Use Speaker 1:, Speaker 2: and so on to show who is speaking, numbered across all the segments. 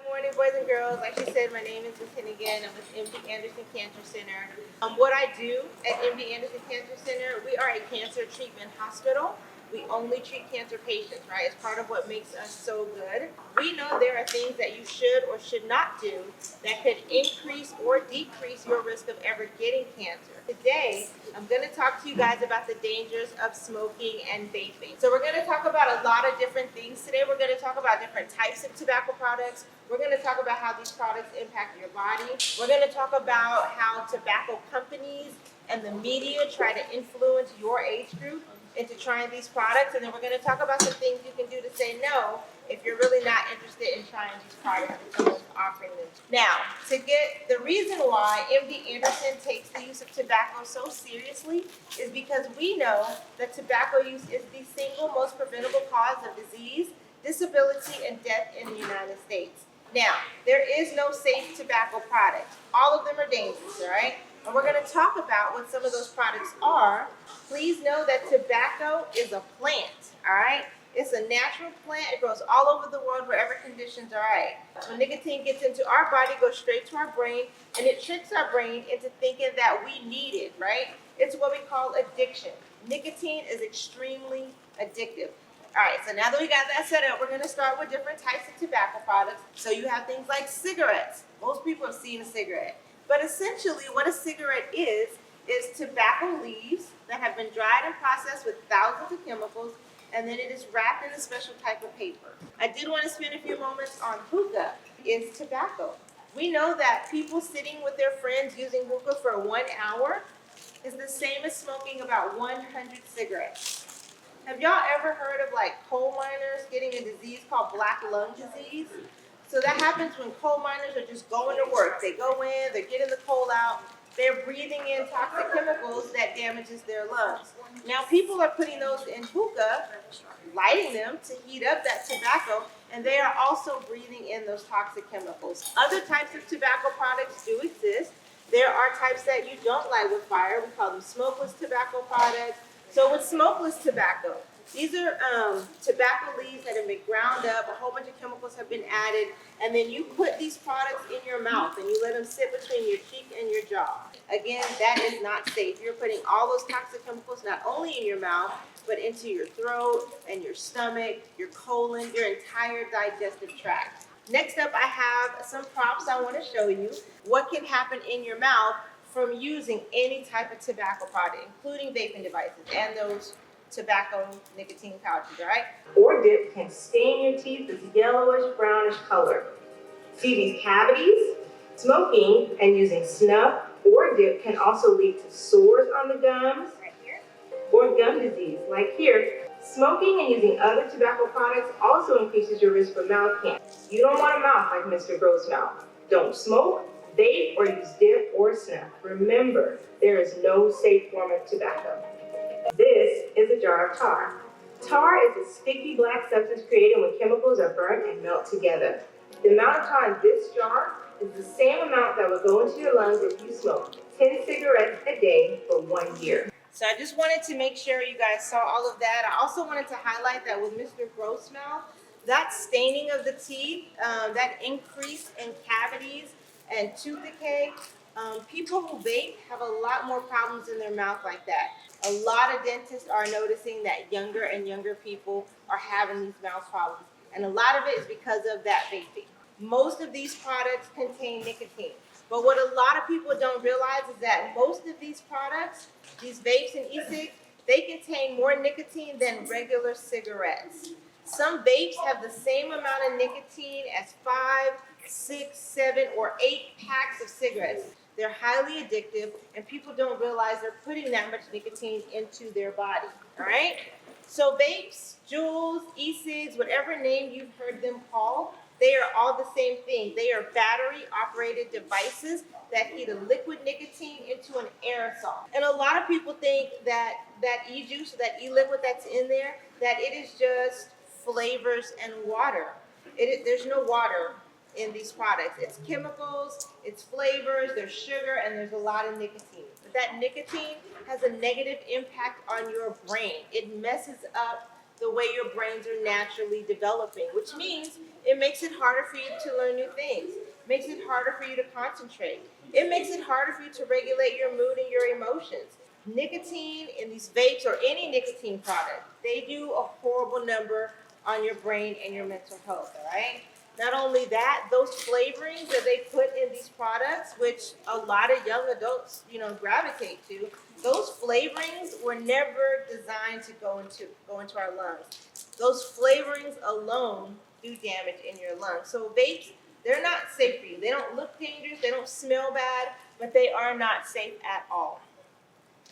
Speaker 1: Good morning, boys and girls. Like she said, my name is Lieutenant again. I'm with MD Anderson Cancer Center. What I do at MD Anderson Cancer Center, we are a cancer treatment hospital. We only treat cancer patients, right? It's part of what makes us so good. We know there are things that you should or should not do that could increase or decrease your risk of ever getting cancer. Today, I'm going to talk to you guys about the dangers of smoking and vaping. So we're going to talk about a lot of different things today. We're going to talk about different types of tobacco products. We're going to talk about how these products impact your body. We're going to talk about how tobacco companies and the media try to influence your age group into trying these products, and then we're going to talk about some things you can do to say no if you're really not interested in trying these products and someone's offering them. Now, to get the reason why MD Anderson takes the use of tobacco so seriously is because we know that tobacco use is the single most preventable cause of disease, disability, and death in the United States. Now, there is no safe tobacco product. All of them are dangerous, all right? And we're going to talk about what some of those products are. Please know that tobacco is a plant, all right? It's a natural plant. It grows all over the world wherever conditions are right. When nicotine gets into our body, it goes straight to our brain, and it tricks our brain into thinking that we need it, right? It's what we call addiction. Nicotine is extremely addictive. All right, so now that we got that set up, we're going to start with different types of tobacco products. So you have things like cigarettes. Most people have seen a cigarette. But essentially, what a cigarette is tobacco leaves that have been dried and processed with thousands of chemicals, and then it is wrapped in a special type of paper. I did want to spend a few moments on hookah. Is tobacco. We know that people sitting with their friends using hookah for 1 hour is the same as smoking about 100 cigarettes. Have y'all ever heard of like coal miners getting a disease called black lung disease? So that happens when coal miners are just going to work. They go in, they're getting the coal out, they're breathing in toxic chemicals that damages their lungs. Now people are putting those in hookah, lighting them to heat up that tobacco, and they are also breathing in those toxic chemicals. Other types of tobacco products do exist. There are types that you don't light with fire. We call them smokeless tobacco products. So with smokeless tobacco, these are tobacco leaves that have been ground up, a whole bunch of chemicals have been added, and then you put these products in your mouth and you let them sit between your cheek and your jaw. Again, that is not safe. You're putting all those toxic chemicals not only in your mouth, but into your throat and your stomach, your colon, your entire digestive tract. Next up, I have some props I want to show you. What can happen in your mouth from using any type of tobacco product, including vaping devices and those tobacco nicotine pouches, right? Or dip can stain your teeth this yellowish brownish color. See these cavities? Smoking and using snuff or dip can also lead to sores on the gums, right here, or gum disease, like here. Smoking and using other tobacco products also increases your risk for mouth cancer. You don't want a mouth like Mr. Grossmouth. Don't smoke, vape, or use dip or snuff. Remember, there is no safe form of tobacco. This is a jar of tar. Tar is a sticky black substance created when chemicals are burnt and melt together. The amount of tar in this jar is the same amount that would go into your lungs if you smoked 10 cigarettes a day for 1 year. So I just wanted to make sure you guys saw all of that. I also wanted to highlight that with Mr. Grossmouth, that staining of the teeth, that increase in cavities and tooth decay, people who vape have a lot more problems in their mouth like that. A lot of dentists are noticing that younger and younger people are having these mouth problems. And a lot of it is because of that vaping. Most of these products contain nicotine. But what a lot of people don't realize is that most of these products, these vapes and e-cigs, they contain more nicotine than regular cigarettes. Some vapes have the same amount of nicotine as 5, 6, 7, or 8 packs of cigarettes. They're highly addictive, and people don't realize they're putting that much nicotine into their body, all right? So vapes, Juuls, e-cigs, whatever name you've heard them called, they are all the same thing. They are battery-operated devices that heat a liquid nicotine into an aerosol. And a lot of people think that e-juice, that e-liquid that's in there, that it is just flavors and water. There's no water in these products. It's chemicals, it's flavors, there's sugar, and there's a lot of nicotine. But that nicotine has a negative impact on your brain. It messes up the way your brains are naturally developing, which means it makes it harder for you to learn new things. It makes it harder for you to concentrate. It makes it harder for you to regulate your mood and your emotions. Nicotine in these vapes or any nicotine product, they do a horrible number on your brain and your mental health, all right? Not only that, those flavorings that they put in these products, which a lot of young adults, gravitate to, those flavorings were never designed to go into our lungs. Those flavorings alone do damage in your lungs. So vapes, they're not safe for you. They don't look dangerous, they don't smell bad, but they are not safe at all.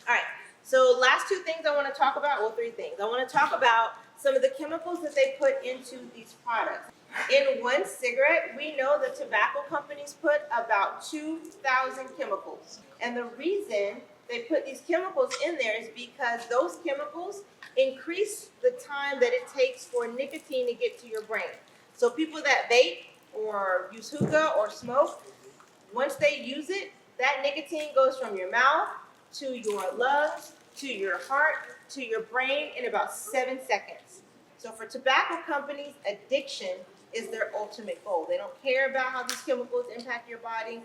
Speaker 1: All right, so last two things I want to talk about, well, three things. I want to talk about some of the chemicals that they put into these products. In one cigarette, we know that tobacco companies put about 2,000 chemicals. And the reason they put these chemicals in there is because those chemicals increase the time that it takes for nicotine to get to your brain. So people that vape or use hookah or smoke, once they use it, that nicotine goes from your mouth to your lungs, to your heart, to your brain in about 7 seconds. So for tobacco companies, addiction is their ultimate goal. They don't care about how these chemicals impact your body.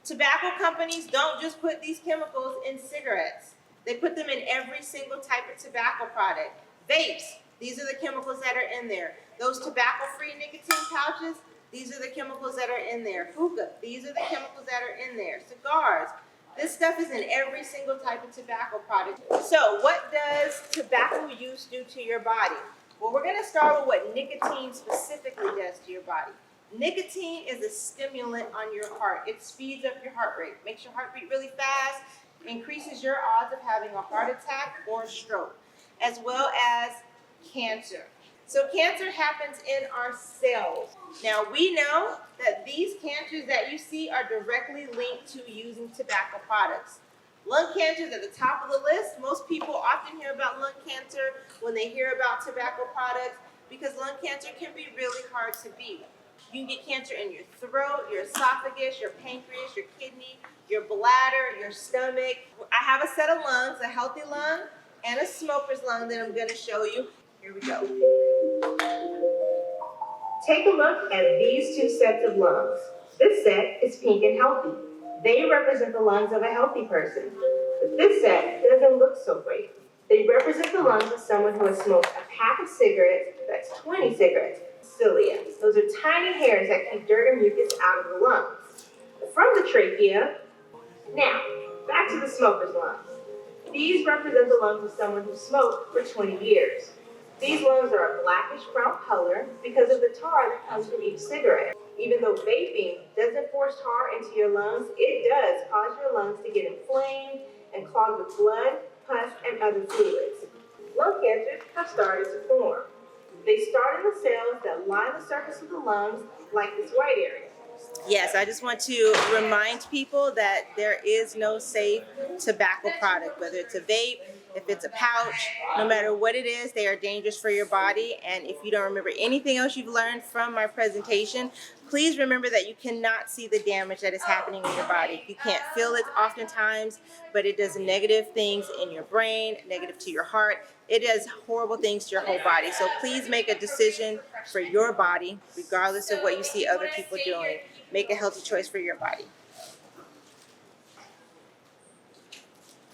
Speaker 1: Tobacco companies don't just put these chemicals in cigarettes. They put them in every single type of tobacco product. Vapes, these are the chemicals that are in there. Those tobacco-free nicotine pouches, these are the chemicals that are in there. Hookah, these are the chemicals that are in there. Cigars, this stuff is in every single type of tobacco product. So what does tobacco use do to your body? Well, we're going to start with what nicotine specifically does to your body. Nicotine is a stimulant on your heart. It speeds up your heart rate, makes your heart beat really fast, increases your odds of having a heart attack or a stroke, as well as cancer. So cancer happens in our cells. Now we know that these cancers that you see are directly linked to using tobacco products. Lung cancer is at the top of the list. Most people often hear about lung cancer when they hear about tobacco products because lung cancer can be really hard to beat. You can get cancer in your throat, your esophagus, your pancreas, your kidney, your bladder, your stomach. I have a set of lungs, a healthy lung and a smoker's lung that I'm going to show you. Here we go. Take a look at these two sets of lungs. This set is pink and healthy. They represent the lungs of a healthy person. But this set doesn't look so great. They represent the lungs of someone who has smoked a pack of cigarettes, that's 20 cigarettes. Cilia. Those are tiny hairs that keep dirt and mucus out of the lungs. From the trachea, now, back to the smoker's lungs. These represent the lungs of someone who smoked for 20 years. These lungs are a blackish brown color because of the tar that comes from each cigarette. Even though vaping doesn't force tar into your lungs, it does cause your lungs to get inflamed and clogged with blood, pus, and other fluids. Lung cancers have started to form. They start in the cells that line the surface of the lungs, like this white area. Yes, I just want to remind people that there is no safe tobacco product, whether it's a vape, if it's a pouch, no matter what it is, they are dangerous for your body. And if you don't remember anything else you've learned from my presentation, please remember that you cannot see the damage that is happening in your body. You can't feel it oftentimes, but it does negative things in your brain, negative to your heart. It does horrible things to your whole body. So please make a decision for your body, regardless of what you see other people doing. Make a healthy choice for your body.